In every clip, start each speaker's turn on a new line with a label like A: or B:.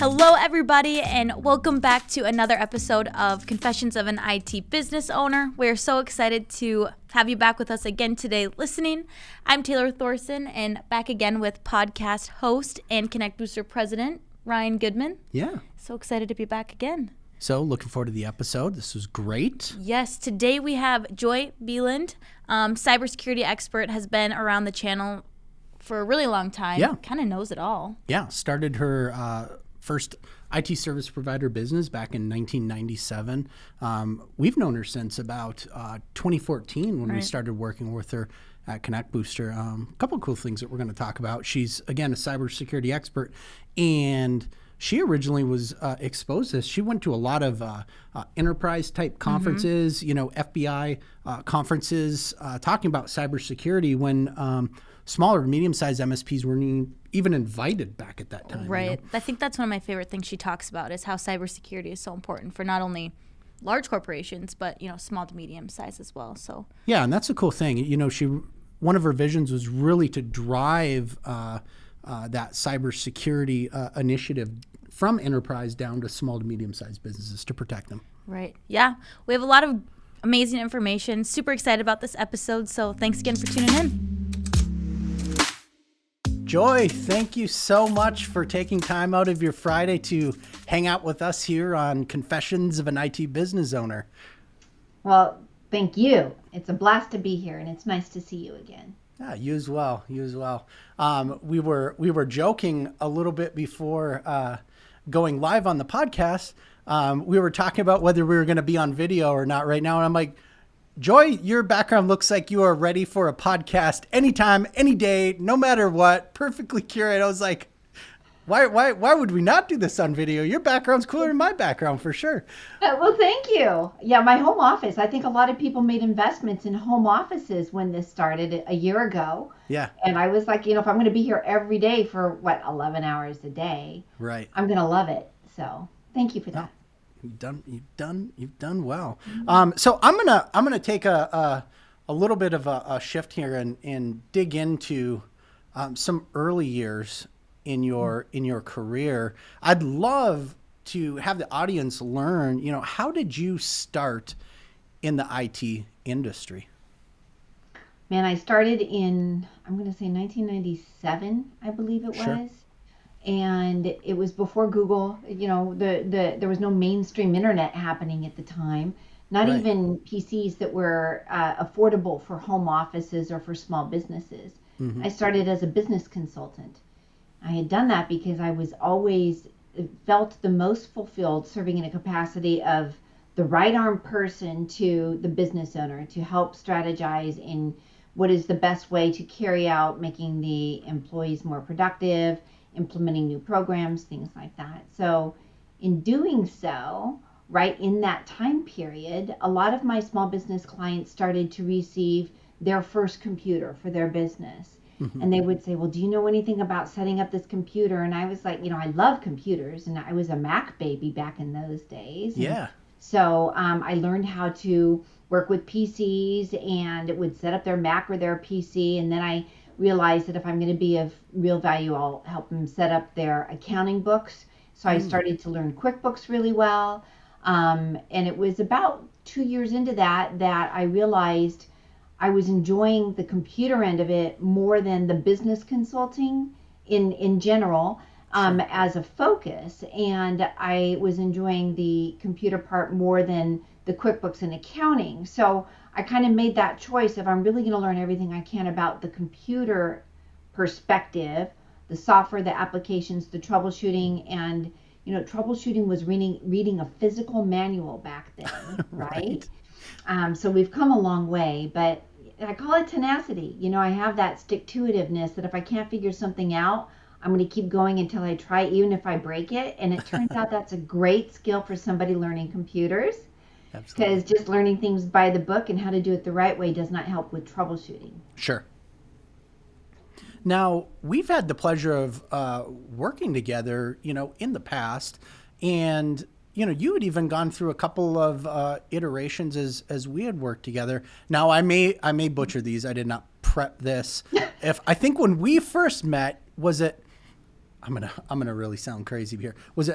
A: Hello, everybody, and welcome back to another episode of Confessions of an IT Business Owner. We're so excited to have you back with us again today listening. I'm Taylor Thorson, and back again with podcast host and ConnectBooster president, Ryan Goodman.
B: Yeah.
A: So excited to be back again.
B: So looking forward to the episode. This was great.
A: Yes, today we have Joy Beland, cybersecurity expert, has been around the channel for a really long time.
B: Yeah.
A: Kind of knows it all.
B: Yeah. Started her first IT service provider business back in 1997. We've known her since about 2014 when we started working with her at ConnectBooster. A couple of cool things that we're going to talk about. She's, again, a cybersecurity expert, and she originally was exposed to this. She went to a lot of enterprise type conferences, FBI conferences, talking about cybersecurity when smaller, medium-sized MSPs weren't even invited back at that time.
A: Right. I think that's one of my favorite things she talks about is how cybersecurity is so important for not only large corporations, but, small to medium size as well. So
B: yeah, and that's a cool thing. One of her visions was really to drive that cybersecurity initiative from enterprise down to small to medium-sized businesses to protect them.
A: Right. Yeah. We have a lot of amazing information. Super excited about this episode. So thanks again for tuning in.
B: Joy, thank you so much for taking time out of your Friday to hang out with us here on Confessions of an IT Business Owner.
C: Well, thank you. It's a blast to be here, and it's nice to see you again.
B: Yeah, you as well. You as well. We were joking a little bit before going live on the podcast. We were talking about whether we were going to be on video or not right now, and I'm like, Joy, your background looks like you are ready for a podcast anytime, any day, no matter what. Perfectly curated. I was like, why would we not do this on video? Your background's cooler than my background for sure.
C: Well, thank you. Yeah, my home office. I think a lot of people made investments in home offices when this started a year ago.
B: Yeah.
C: And I was like, if I'm going to be here every day for 11 hours a day,
B: right,
C: I'm going to love it. So thank you for that.
B: You've done well. So I'm gonna take a little bit of a shift here and dig into some early years in your career. I'd love to have the audience learn, how did you start in the IT industry?
C: Man, I started in, I'm going to say 1997, I believe it
B: Sure.
C: was. And it was before Google, there was no mainstream internet happening at the time, not
B: Right.
C: even PCs that were affordable for home offices or for small businesses.
B: Mm-hmm.
C: I started as a business consultant. I had done that because I was always felt the most fulfilled serving in a capacity of the right arm person to the business owner to help strategize in what is the best way to carry out making the employees more productive, implementing new programs, things like that. So in doing so, right in that time period, a lot of my small business clients started to receive their first computer for their business. Mm-hmm. And they would say, well, do you know anything about setting up this computer? And I was like, I love computers, and I was a Mac baby back in those days.
B: Yeah.
C: So I learned how to work with PCs and would set up their Mac or their PC. And then I realized that if I'm going to be of real value, I'll help them set up their accounting books. So I started to learn QuickBooks really well. And it was about 2 years into that I realized I was enjoying the computer end of it more than the business consulting in general as a focus. And I was enjoying the computer part more than the QuickBooks and accounting. So I kind of made that choice if I'm really going to learn everything I can about the computer perspective, the software, the applications, the troubleshooting, and troubleshooting was reading a physical manual back then, right? So we've come a long way, but I call it tenacity. I have that stick-to-itiveness that if I can't figure something out, I'm going to keep going until I try, even if I break it. And it turns out that's a great skill for somebody learning computers. Because just learning things by the book and how to do it the right way does not help with troubleshooting.
B: Sure. Now, we've had the pleasure of working together, in the past, and you had even gone through a couple of iterations as we had worked together. Now, I may butcher these. I did not prep this. I think when we first met, was it I'm gonna really sound crazy here. Was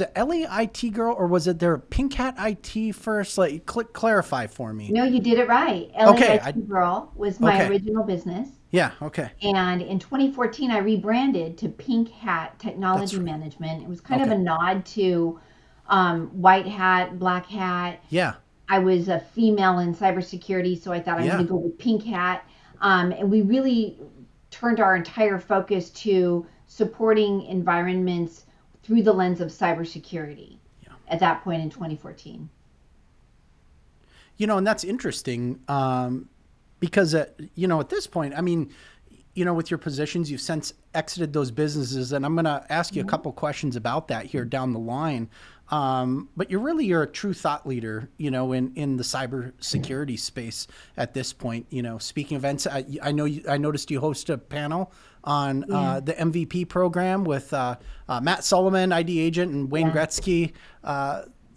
B: it Ellie IT girl, or was it their Pink Hat IT first? Like, clarify for me.
C: No, you did it right.
B: Okay,
C: LAIT Girl was my
B: okay,
C: original business.
B: yeah, okay,
C: And in 2014, I rebranded to Pink Hat Technology
B: that's right.
C: Management. It was kind of
B: Okay,
C: a nod to white hat, black hat.
B: yeah,
C: I was a female in cybersecurity, so I thought I'm going
B: yeah,
C: to go with Pink Hat. And we really turned our entire focus to supporting environments through the lens of cybersecurity
B: yeah.
C: at that point in 2014.
B: And that's interesting, because at this point, I mean, with your positions, you've since exited those businesses, and I'm going to ask you a couple questions about that here down the line. But you're a true thought leader, in the cybersecurity space at this point. Speaking of events, I noticed you host a panel on
C: Yeah.
B: the MVP program with Matt Sullivan, ID agent, and Wayne
C: Yeah.
B: Gretzky.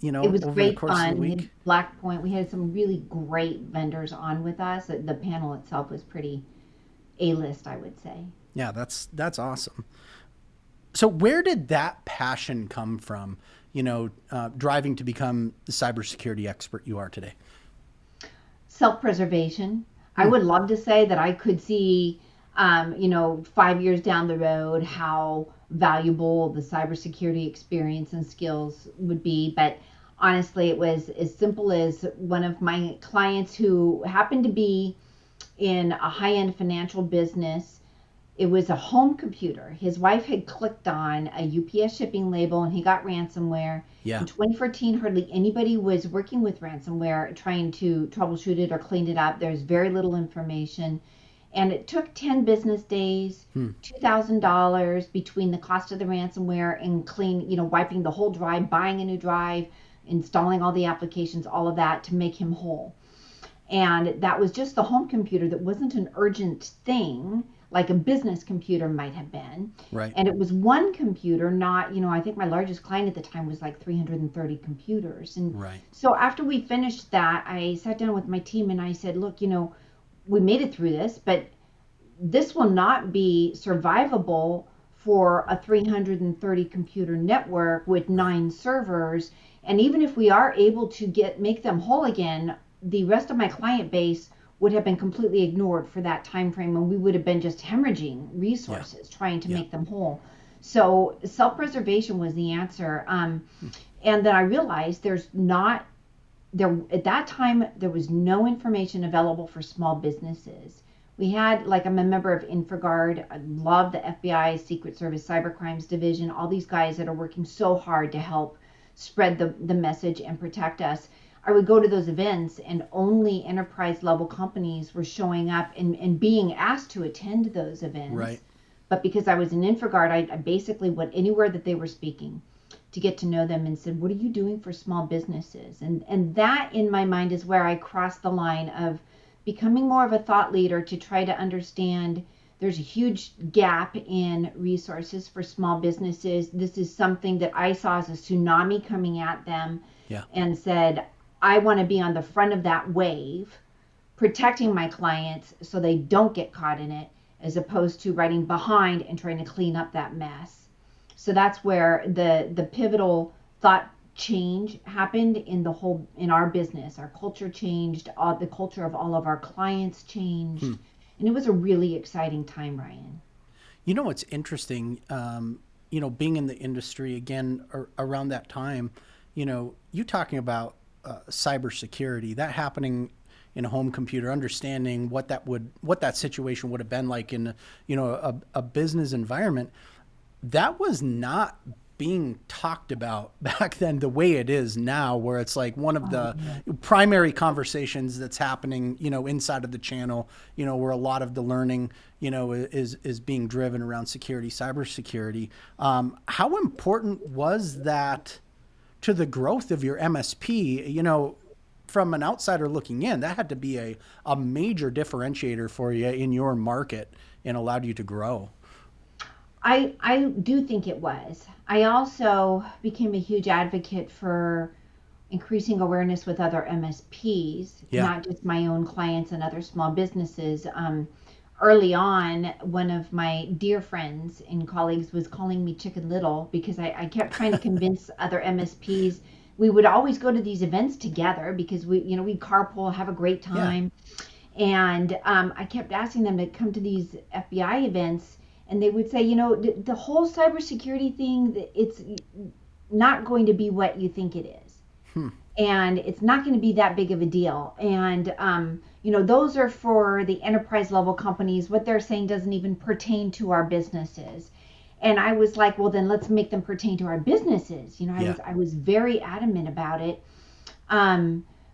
C: It was
B: Over the
C: great
B: course of the
C: fun. We had
B: week.
C: Black Point. We had some really great vendors on with us. The panel itself was pretty A-list, I would say.
B: Yeah, that's awesome. So where did that passion come from? Driving to become the cybersecurity expert you are today.
C: Self-preservation. I
B: Hmm.
C: would love to say that I could see, 5 years down the road how valuable the cybersecurity experience and skills would be. But honestly, it was as simple as one of my clients who happened to be in a high-end financial business. It was a home computer. His wife had clicked on a UPS shipping label and he got ransomware.
B: Yeah.
C: In 2014, hardly anybody was working with ransomware trying to troubleshoot it or clean it up. There's very little information. And it took 10 business days,
B: Hmm.
C: $2,000 between the cost of the ransomware and wiping the whole drive, buying a new drive, installing all the applications, all of that to make him whole. And that was just the home computer that wasn't an urgent thing like a business computer might have been.
B: Right.
C: And it was one computer, not, I think my largest client at the time was like 330 computers. And
B: Right.
C: so after we finished that, I sat down with my team and I said, look, we made it through this, but this will not be survivable for a 330 computer network with 9 servers. And even if we are able to make them whole again, the rest of my client base would have been completely ignored for that time frame, and we would have been just hemorrhaging resources trying to make them whole. So self-preservation was the answer. And then I realized at that time there was no information available for small businesses. We had, like, I'm a member of InfraGard. I love the FBI, Secret Service, Cyber Crimes Division, all these guys that are working so hard to help spread the message and protect us. I would go to those events and only enterprise level companies were showing up and being asked to attend those events.
B: Right.
C: But because I was in InfraGard, I basically went anywhere that they were speaking to get to know them and said, what are you doing for small businesses? And that in my mind is where I crossed the line of becoming more of a thought leader to try to understand there's a huge gap in resources for small businesses. This is something that I saw as a tsunami coming at them.
B: Yeah.
C: And said, I want to be on the front of that wave, protecting my clients so they don't get caught in it, as opposed to riding behind and trying to clean up that mess. So that's where the pivotal thought change happened in our business. Our culture changed, the culture of all of our clients changed. And it was a really exciting time, Ryan.
B: It's interesting, being in the industry again around that time, you talking about cybersecurity, that happening in a home computer, understanding what that situation would have been like in a business environment, that was not being talked about back then the way it is now, where it's like one of the primary conversations that's happening, inside of the channel, where a lot of the learning, is being driven around cybersecurity. How important was that to the growth of your MSP? From an outsider looking in, that had to be a major differentiator for you in your market and allowed you to grow.
C: I do think it was. I also became a huge advocate for increasing awareness with other MSPs,
B: Yeah.
C: not just my own clients and other small businesses. early on, one of my dear friends and colleagues was calling me Chicken Little because I kept trying to convince other MSPs. We would always go to these events together because we'd carpool, have a great
B: Yeah.
C: time. And I kept asking them to come to these FBI events, and they would say, the whole cybersecurity thing, it's not going to be what you think it is. And it's not going to be that big of a deal. And, those are for the enterprise level companies. What they're saying doesn't even pertain to our businesses. And I was like, well, then let's make them pertain to our businesses. I was very adamant about it.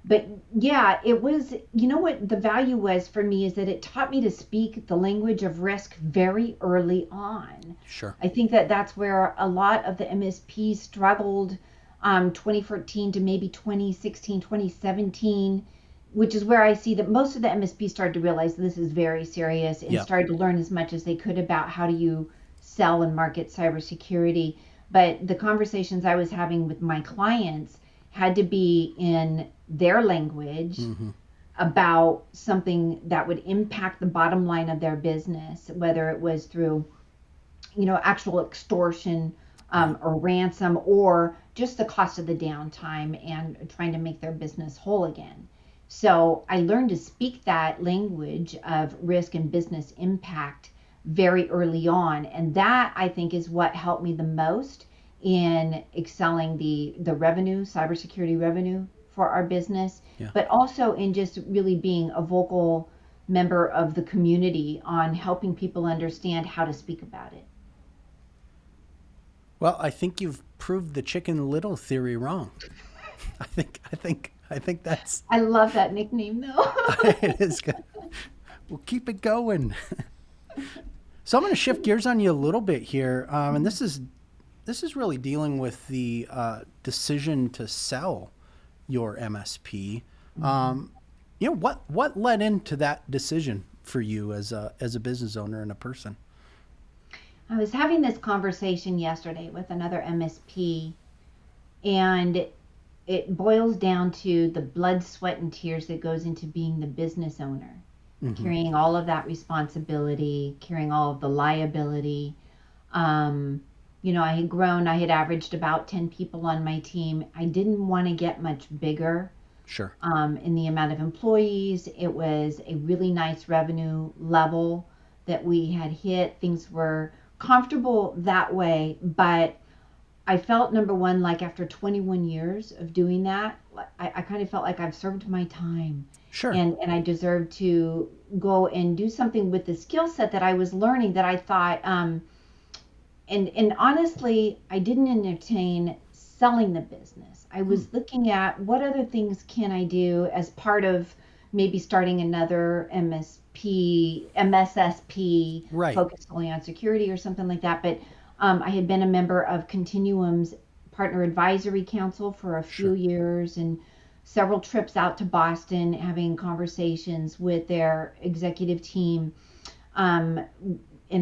C: But yeah, it was, what the value was for me is that it taught me to speak the language of risk very early on.
B: Sure.
C: I think that that's where a lot of the MSPs struggled 2014 to maybe 2016, 2017, which is where I see that most of the MSPs started to realize this is very serious and started to learn as much as they could about how do you sell and market cybersecurity. But the conversations I was having with my clients had to be in their language about something that would impact the bottom line of their business, whether it was through, actual extortion or ransom, or just the cost of the downtime and trying to make their business whole again. So I learned to speak that language of risk and business impact very early on. And that, I think, is what helped me the most in excelling the revenue, cybersecurity revenue for our business, but also in just really being a vocal member of the community on helping people understand how to speak about it.
B: Well, I think you've proved the Chicken Little theory wrong. I think that's.
C: I love that nickname, though.
B: It is good. We'll keep it going. So I'm going to shift gears on you a little bit here, and this is really dealing with the decision to sell your MSP. What led into that decision for you as a business owner and a person?
C: I was having this conversation yesterday with another MSP, and it boils down to the blood, sweat, and tears that goes into being the business owner, carrying all of that responsibility, carrying all of the liability. I had grown, I had averaged about 10 people on my team. I didn't want to get much bigger.
B: Sure.
C: In the amount of employees. It was a really nice revenue level that we had hit. Things were comfortable that way, but I felt, number one, like after 21 years of doing that, I kind of felt like I've served my time.
B: Sure.
C: And I deserved to go and do something with the skill set that I was learning that I thought, and honestly, I didn't entertain selling the business. I was looking at what other things can I do as part of maybe starting another MSSP focused only on security or something like that. But I had been a member of Continuum's Partner Advisory Council for a few years, and several trips out to Boston having conversations with their executive team. And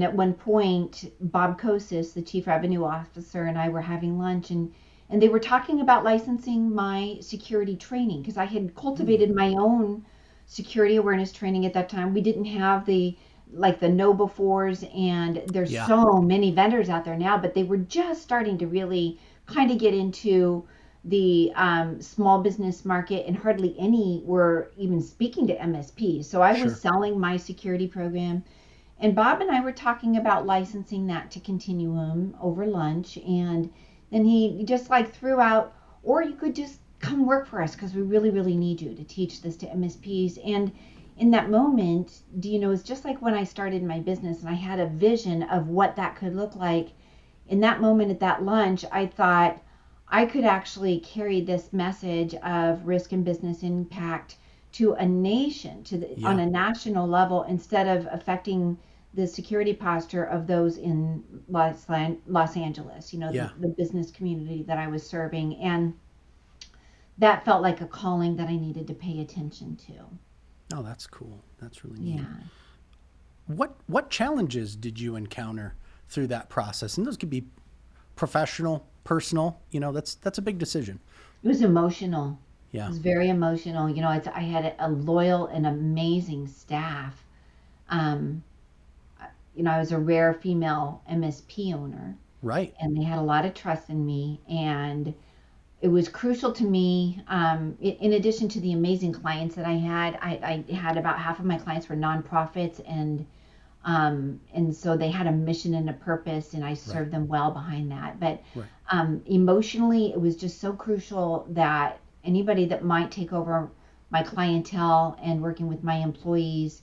C: at one point, Bob Kosis, the chief revenue officer, and I were having lunch, and they were talking about licensing my security training because I had cultivated my own security awareness training at that time. We didn't have the know-befores, and there's so many vendors out there now, but they were just starting to really kind of get into the small business market, and hardly any were even speaking to MSPs. So I was selling my security program, and Bob and I were talking about licensing that to Continuum over lunch, and then he just threw out, or you could just come work for us because we really, really need you to teach this to MSPs. And in that moment, it's just like when I started my business and I had a vision of what that could look like. In that moment at that lunch, I thought I could actually carry this message of risk and business impact to a nation, on a national level, instead of affecting the security posture of those in Los Angeles, the business community that I was serving. And that felt like a calling that I needed to pay attention to.
B: Oh, that's cool. That's really neat. Yeah. What challenges did you encounter through that process? And those could be professional, personal. That's a big decision.
C: It was emotional.
B: Yeah.
C: It was very emotional. I had a loyal and amazing staff. I was a rare female MSP owner,
B: Right.
C: and they had a lot of trust in me, and it was crucial to me. In addition to the amazing clients that I had about half of my clients were nonprofits, and so they had a mission and a purpose, and I served them well behind that. But emotionally, it was just so crucial that anybody that might take over my clientele and working with my employees,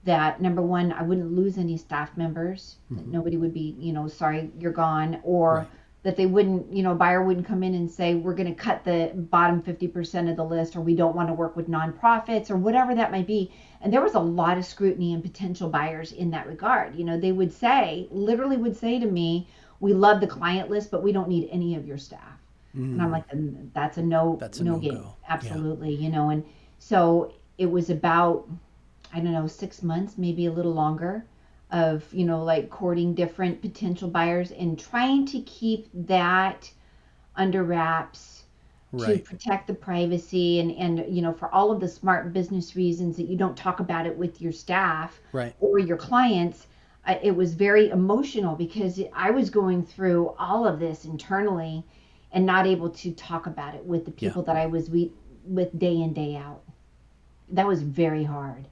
C: that number one, I wouldn't lose any staff members, that nobody would be, sorry, you're gone, or that they wouldn't, buyer wouldn't come in and say, we're going to cut the bottom 50% of the list, or we don't want to work with nonprofits, or whatever that might be. And there was a lot of scrutiny and potential buyers in that regard. They would literally would say to me, we love the client list, but we don't need any of your staff. And I'm like, that's a no game. Absolutely. And so it was about, I don't know, 6 months, maybe a little longer, of like courting different potential buyers and trying to keep that under wraps to protect the privacy, and for all of the smart business reasons that you don't talk about it with your staff or your clients. It was very emotional because I was going through all of this internally and not able to talk about it with the people that I was with day in, day out. That was very hard.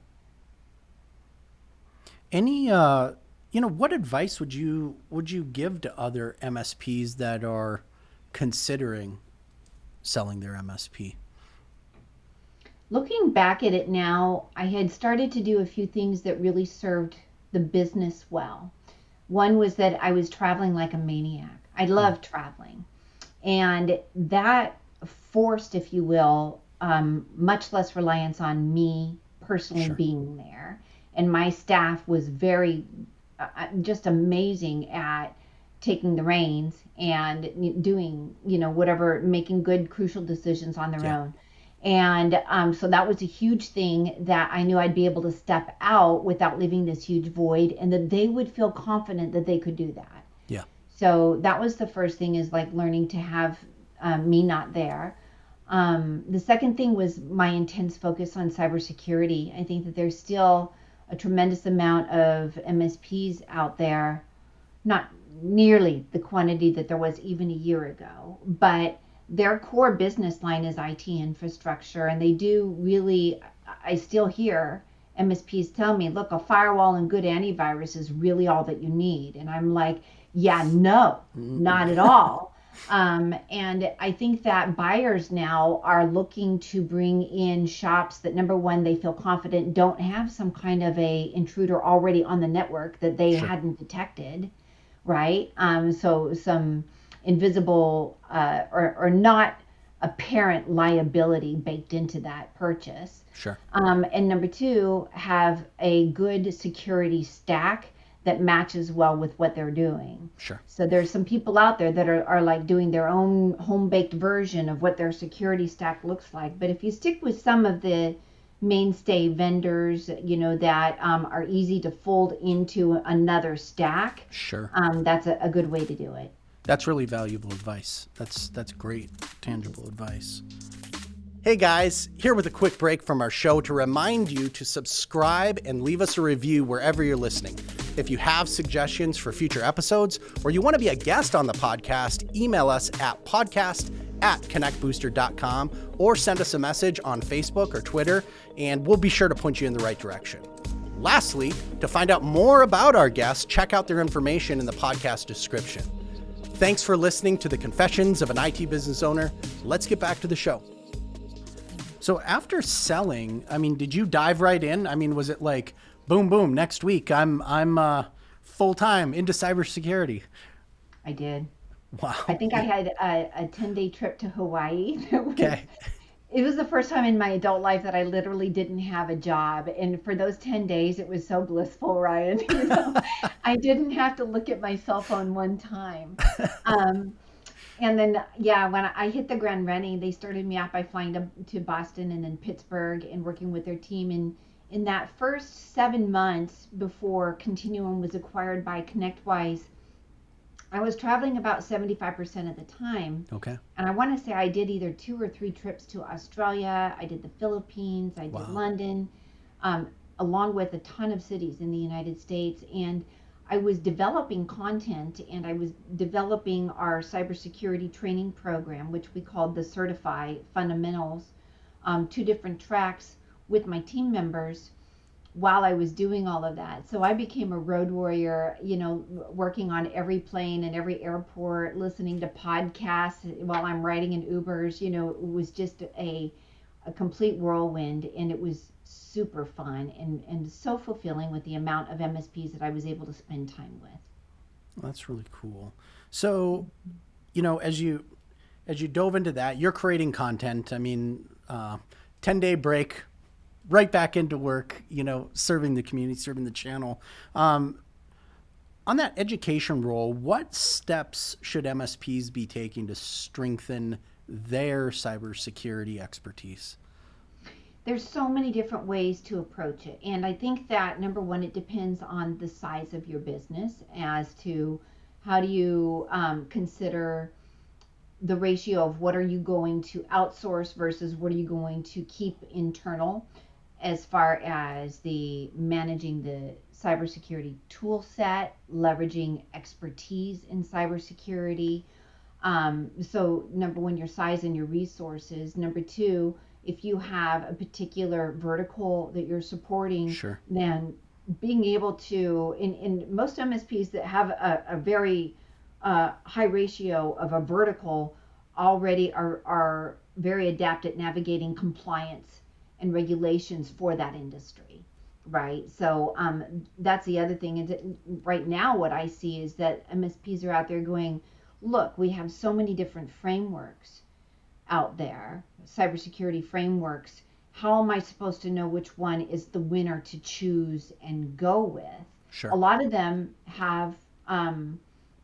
B: Any, what advice would you give to other MSPs that are considering selling their MSP?
C: Looking back at it now, I had started to do a few things that really served the business well. One was that I was traveling like a maniac. I love traveling. And that forced, if you will, much less reliance on me personally being there. And my staff was very, just amazing at taking the reins and doing, whatever, making good, crucial decisions on their own. And so that was a huge thing that I knew I'd be able to step out without leaving this huge void, and that they would feel confident that they could do that.
B: Yeah.
C: So that was the first thing, is like learning to have me not there. The second thing was my intense focus on cybersecurity. I think that there's still a tremendous amount of MSPs out there, not nearly the quantity that there was even a year ago, but their core business line is IT infrastructure, and they do really, I still hear MSPs tell me, look, a firewall and good antivirus is really all that you need. And I'm like, yeah, no, not at all. And I think that buyers now are looking to bring in shops that, number one, they feel confident don't have some kind of a intruder already on the network that they hadn't detected, right? So some invisible or not apparent liability baked into that purchase.
B: Sure.
C: And number two, have a good security stack that matches well with what they're doing.
B: Sure.
C: So there's some people out there that are like doing their own home-baked version of what their security stack looks like. But if you stick with some of the mainstay vendors, that are easy to fold into another stack, that's a good way to do it.
B: That's really valuable advice. That's great, tangible advice. Hey guys, here with a quick break from our show to remind you to subscribe and leave us a review wherever you're listening. If you have suggestions for future episodes, or you want to be a guest on the podcast, email us at podcast@connectbooster.com, or send us a message on Facebook or Twitter, and we'll be sure to point you in the right direction. Lastly, to find out more about our guests, check out their information in the podcast description. Thanks for listening to the Confessions of an IT Business Owner. Let's get back to the show. So after selling, did you dive right in? Was it like, boom, boom, next week I'm full-time into cybersecurity?
C: I did.
B: Wow.
C: I think I had a 10-day trip to Hawaii.
B: Okay.
C: It was the first time in my adult life that I literally didn't have a job. And for those 10 days, it was so blissful, Ryan. I didn't have to look at my cell phone one time. And then, when I hit the ground running, they started me out by flying to Boston and then Pittsburgh and working with their team. And in that first 7 months before Continuum was acquired by ConnectWise, I was traveling about 75% of the time.
B: Okay.
C: And I want to say I did either 2 or 3 trips to Australia. I did the Philippines. I did London, along with a ton of cities in the United States. And I was developing content, and I was developing our cybersecurity training program, which we called the Certify Fundamentals, two different tracks with my team members while I was doing all of that. So I became a road warrior, working on every plane and every airport, listening to podcasts while I'm riding in Ubers. It was just a complete whirlwind, and it was super fun and so fulfilling with the amount of MSPs that I was able to spend time with.
B: That's really cool. So, as you dove into that, you're creating content. I mean, 10-day break, right back into work, serving the community, serving the channel. On that education role, what steps should MSPs be taking to strengthen their cybersecurity expertise?
C: There's so many different ways to approach it. And I think that number one, it depends on the size of your business as to how do you consider the ratio of what are you going to outsource versus what are you going to keep internal, as far as the managing the cybersecurity tool set, leveraging expertise in cybersecurity. So number one, your size and your resources. Number two, if you have a particular vertical that you're supporting,
B: Sure.
C: then being able to, in most MSPs that have a very high ratio of a vertical, already are very adept at navigating compliance and regulations for that industry, right? So that's the other thing. Is that right now what I see is that MSPs are out there going, look, we have so many different frameworks out there, cybersecurity frameworks. How am I supposed to know which one is the winner to choose and go with?
B: Sure.
C: A lot of them have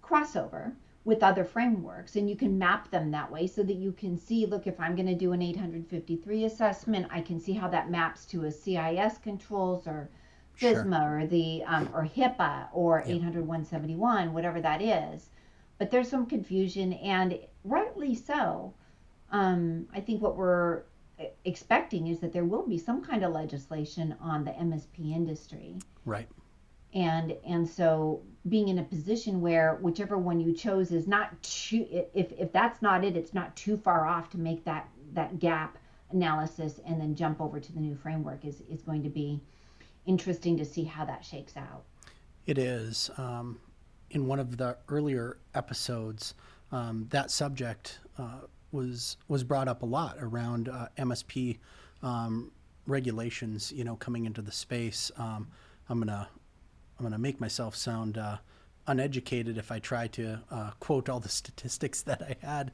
C: crossover with other frameworks, and you can map them that way so that you can see, look, if I'm going to do an 853 assessment, I can see how that maps to a CIS controls or FISMA,
B: Sure.
C: or the or HIPAA or
B: Yep.
C: 800-171, whatever that is. But there's some confusion, and rightly so. I think what we're expecting is that there will be some kind of legislation on the MSP industry.
B: Right.
C: And so being in a position where whichever one you chose is not too, if that's not it, it's not too far off to make that gap analysis and then jump over to the new framework is going to be interesting to see how that shakes out.
B: It is. In one of the earlier episodes, that subject was brought up a lot around MSP regulations. Coming into the space. I'm gonna make myself sound uneducated if I try to quote all the statistics that I had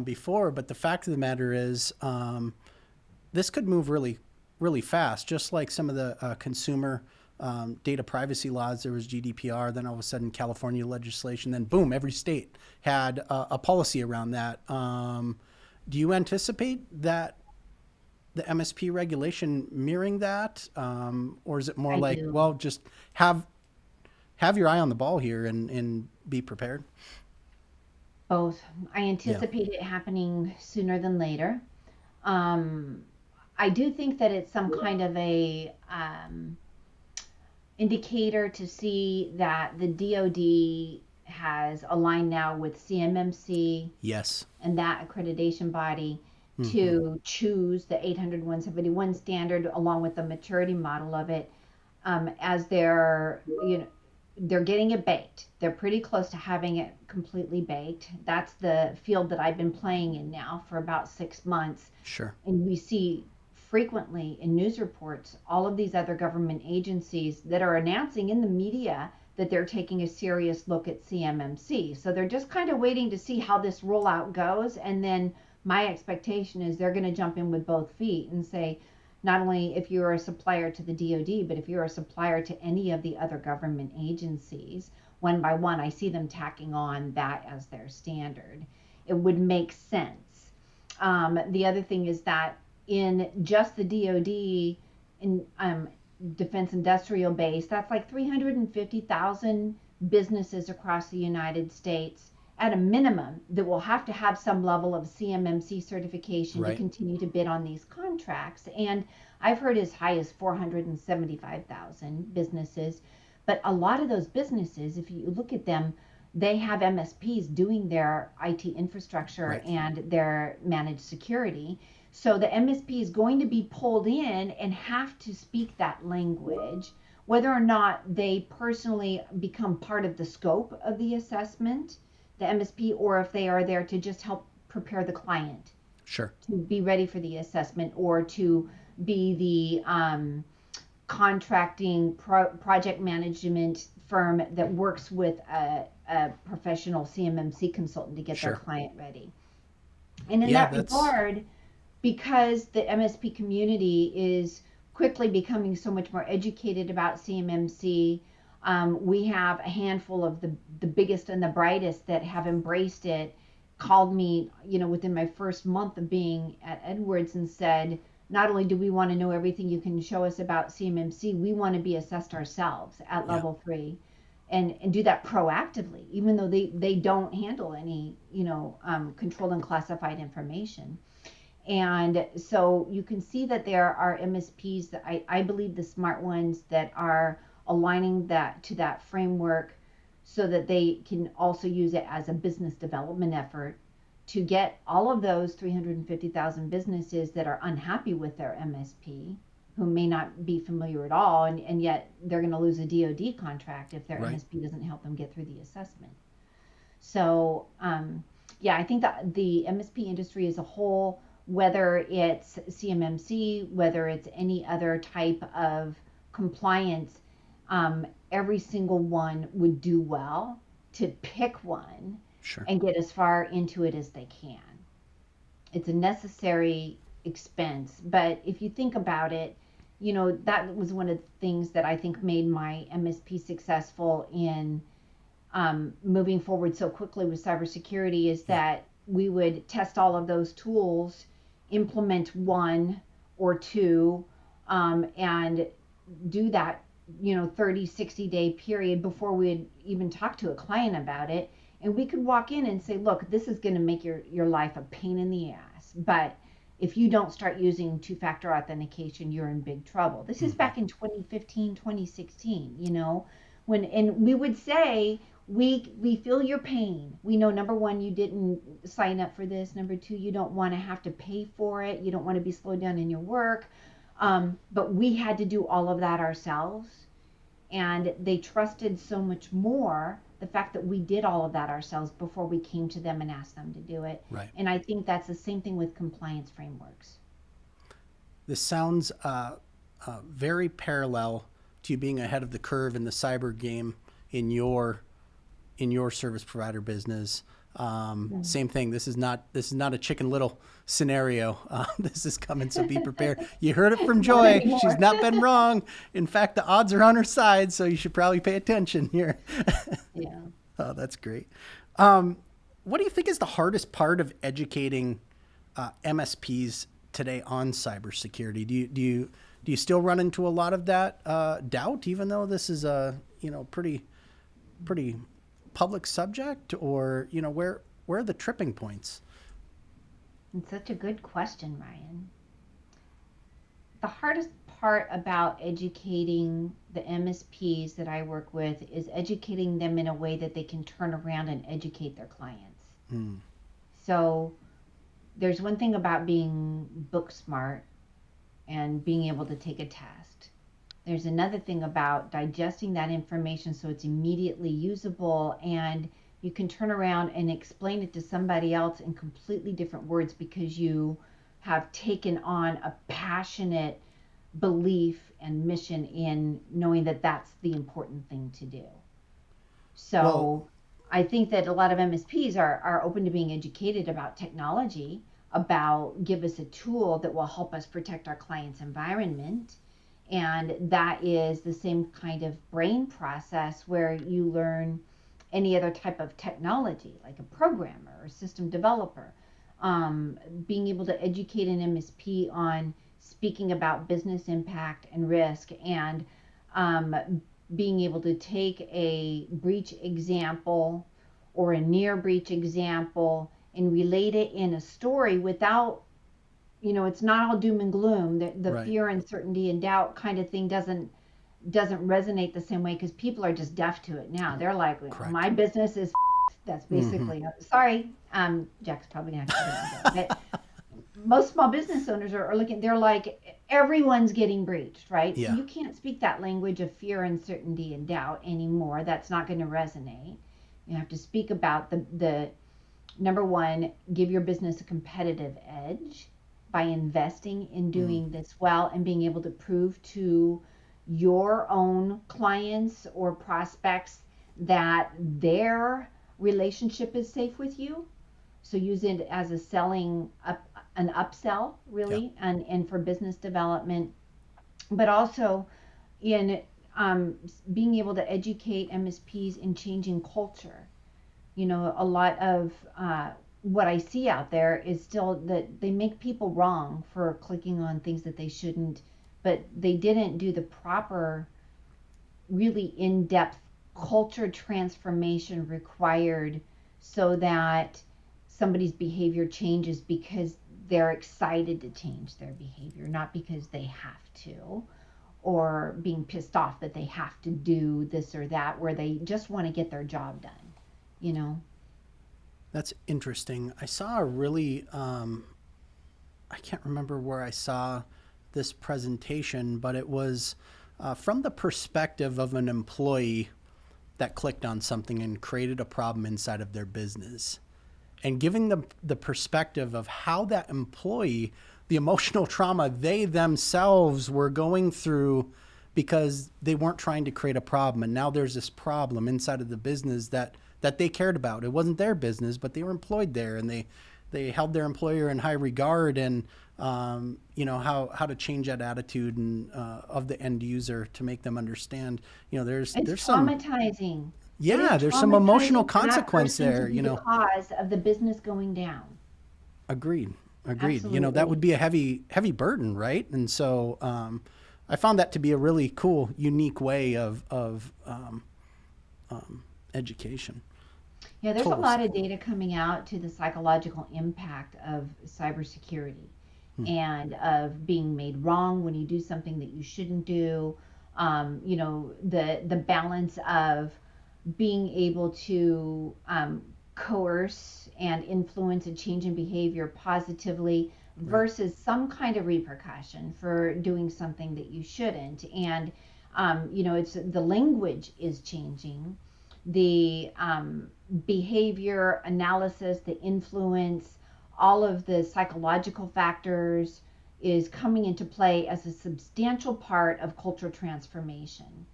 B: before. But the fact of the matter is, this could move really, really fast. Just like some of the consumer data privacy laws, there was GDPR. Then all of a sudden, California legislation. Then boom, every state had a policy around that. Do you anticipate that the MSP regulation mirroring that, or is it more
C: I
B: like,
C: do.
B: well, just have your eye on the ball here and be prepared?
C: Both. I
B: Yeah.
C: anticipate it happening sooner than later. I do think that it's some kind of a indicator to see that the DoD has aligned now with CMMC
B: Yes.
C: and that accreditation body
B: Mm-hmm.
C: to choose the 800-171 standard along with the maturity model of it, as they're getting it baked. They're pretty close to having it completely baked. That's the field that I've been playing in now for about 6 months.
B: Sure.
C: And we see frequently in news reports all of these other government agencies that are announcing in the media that they're taking a serious look at CMMC. So they're just kind of waiting to see how this rollout goes. And then my expectation is they're going to jump in with both feet and say, not only if you're a supplier to the DoD, but if you're a supplier to any of the other government agencies, one by one, I see them tacking on that as their standard. It would make sense. The other thing is that in just the DoD, in defense industrial base, that's like 350,000 businesses across the United States at a minimum that will have to have some level of CMMC certification to
B: Right.
C: continue to bid on these contracts. And I've heard as high as 475,000 businesses. But a lot of those businesses, if you look at them, they have MSPs doing their IT infrastructure
B: Right.
C: and their managed security. So the MSP is going to be pulled in and have to speak that language, whether or not they personally become part of the scope of the assessment, the MSP, or if they are there to just help prepare the client
B: Sure.
C: to be ready for the assessment, or to be the contracting project management firm that works with a professional CMMC consultant to get their
B: Sure.
C: client ready. And in
B: Yeah,
C: that
B: that's
C: regard, because the MSP community is quickly becoming so much more educated about CMMC, we have a handful of the biggest and the brightest that have embraced it, called me, within my first month of being at Edwards, and said, not only do we want to know everything you can show us about CMMC, we want to be assessed ourselves at
B: yeah.
C: level 3, and do that proactively, even though they don't handle any, controlled and classified information. And so you can see that there are MSPs that I believe the smart ones that are aligning that to that framework, so that they can also use it as a business development effort to get all of those 350,000 businesses that are unhappy with their MSP, who may not be familiar at all, and yet they're going to lose a DoD contract if their
B: Right.
C: MSP doesn't help them get through the assessment. So, yeah, I think that the MSP industry as a whole, whether it's CMMC, whether it's any other type of compliance, every single one would do well to pick one
B: Sure.
C: and get as far into it as they can. It's a necessary expense, but if you think about it, that was one of the things that I think made my MSP successful in moving forward so quickly with cybersecurity, is
B: Yeah.
C: that we would test all of those tools, implement one or two, and do that 30, 60-day period before we'd even talk to a client about it. And we could walk in and say, look, this is going to make your life a pain in the ass, but if you don't start using two-factor authentication, you're in big trouble. This is back in 2015, 2016, and we would say, we feel your pain. We know, number one, you didn't sign up for this. Number two, you don't want to have to pay for it. You don't want to be slowed down in your work. But we had to do all of that ourselves. And they trusted so much more the fact that we did all of that ourselves before we came to them and asked them to do it.
B: Right.
C: And I think that's the same thing with compliance frameworks.
B: This sounds very parallel to you being ahead of the curve in the cyber game in your service provider business. Same thing. This is not a Chicken Little scenario. This is coming, so be prepared. You heard it from Joy. She's not been wrong. In fact, the odds are on her side, so you should probably pay attention here.
C: Yeah.
B: Oh, that's great. What do you think is the hardest part of educating MSPs today on cybersecurity? Do you still run into a lot of that doubt, even though this is a pretty public subject, or where are the tripping points?
C: It's such a good question, Ryan. The hardest part about educating the MSPs that I work with is educating them in a way that they can turn around and educate their clients. So there's one thing about being book smart and being able to take a test. There's another thing about digesting that information so it's immediately usable, and you can turn around and explain it to somebody else in completely different words because you have taken on a passionate belief and mission in knowing that that's the important thing to do. So I think that a lot of MSPs are open to being educated about technology, about give us a tool that will help us protect our client's environment. And that is the same kind of brain process where you learn any other type of technology, like a programmer or system developer. Being able to educate an MSP on speaking about business impact and risk, and being able to take a breach example or a near breach example and relate it in a story without, it's not all doom and gloom. The
B: Right.
C: fear, uncertainty, and doubt kind of thing doesn't doesn't resonate the same way because people are just deaf to it now. They're like,
B: Correct.
C: my business is that's basically sorry. Jack's probably gonna have to get it, but most small business owners are looking, they're like, everyone's getting breached, right?
B: Yeah.
C: So you can't speak that language of fear, uncertainty, and doubt anymore. That's not going to resonate. You have to speak about the number one, give your business a competitive edge by investing in doing this well and being able to prove to your own clients or prospects that their relationship is safe with you. So use it as a selling up, an upsell really, and for business development, but also in being able to educate MSPs in changing culture. You know, a lot of what I see out there is still that they make people wrong for clicking on things that they shouldn't, but they didn't do the proper, really in-depth culture transformation required so that somebody's behavior changes because they're excited to change their behavior, not because they have to, or being pissed off that they have to do this or that, where they just want to get their job done, you know?
B: That's interesting. I saw a really, I can't remember where I saw this presentation, but it was from the perspective of an employee that clicked on something and created a problem inside of their business, and giving them the perspective of how that employee, the emotional trauma they themselves were going through because they weren't trying to create a problem. And now there's this problem inside of the business that they cared about. It wasn't their business, but they were employed there, and they held their employer in high regard, and you know, how to change that attitude and of the end user to make them understand, you know, there's some
C: traumatizing.
B: there's some emotional
C: For that
B: consequence
C: person to
B: there,
C: be
B: you
C: the
B: know.
C: cause of the business going down.
B: Agreed. You know, that
C: Absolutely.
B: would be a heavy burden, right? And so I found that to be a really cool, unique way of education.
C: Yeah, there's a
B: Total
C: lot of
B: support.
C: data coming out to the psychological impact of cybersecurity and of being made wrong when you do something that you shouldn't do. You know, the balance of being able to coerce and influence a change in behavior positively
B: Right.
C: versus some kind of repercussion for doing something that you shouldn't. And you know, it's the language is changing, the behavior analysis, the influence, all of the psychological factors is coming into play as a substantial part of cultural transformation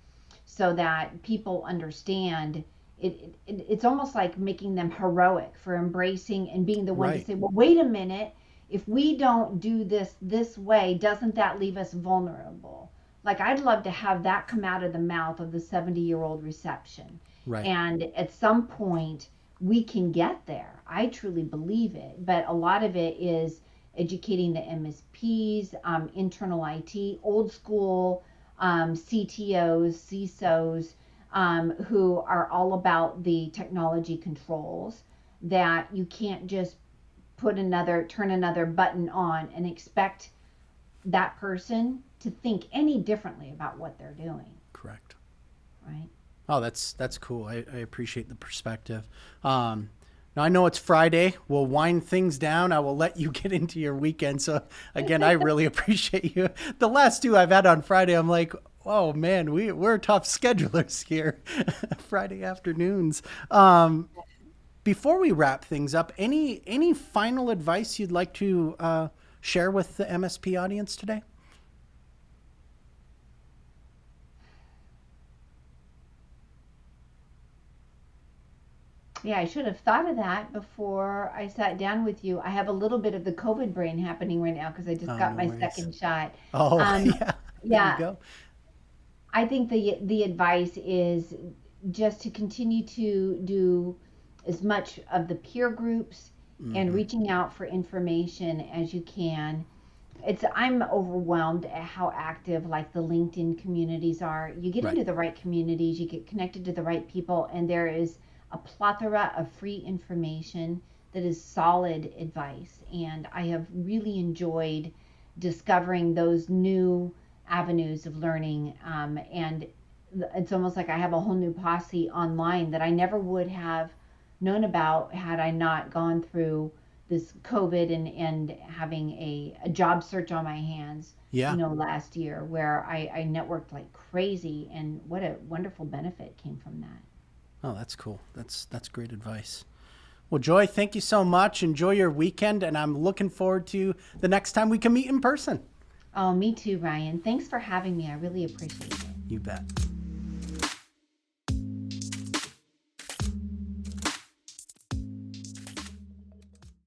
C: so that people understand it's almost like making them heroic for embracing and being the one to
B: Right.
C: say, well, wait a minute, if we don't do this way, doesn't that leave us vulnerable? Like, I'd love to have that come out of the mouth of the 70-year-old reception.
B: Right.
C: And at some point, we can get there. I truly believe it. But a lot of it is educating the MSPs, internal IT, old school CTOs, CISOs, who are all about the technology controls, that you can't just turn another button on and expect that person to think any differently about what they're doing,
B: Correct.
C: right?
B: Oh, that's cool. I appreciate the perspective. Now I know it's Friday. We'll wind things down. I will let you get into your weekend. So again, I really appreciate you. The last two I've had on Friday, I'm like, oh man, we're tough schedulers here, Friday afternoons. Before we wrap things up, any final advice you'd like to share with the MSP audience today?
C: Yeah, I should have thought of that before I sat down with you. I have a little bit of the COVID brain happening right now because I just
B: Oh,
C: got
B: no
C: my
B: worries.
C: second shot.
B: Oh,
C: Um,
B: yeah. There you
C: yeah,
B: go.
C: I think the advice is just to continue to do as much of the peer groups and
B: Hmm.
C: reaching out for information as you can. I'm overwhelmed at how active like the LinkedIn communities are. You get
B: Right.
C: into the right communities, you get connected to the right people, and there is a plethora of free information that is solid advice. And I have really enjoyed discovering those new avenues of learning. And it's almost like I have a whole new posse online that I never would have known about had I not gone through this COVID and having a job search on my hands,
B: Yeah.
C: last year, where I networked like crazy, and what a wonderful benefit came from that.
B: Oh, that's cool. That's great advice. Well, Joy, thank you so much. Enjoy your weekend, and I'm looking forward to the next time we can meet in person.
C: Oh, me too, Ryan. Thanks for having me. I really appreciate it.
B: You bet.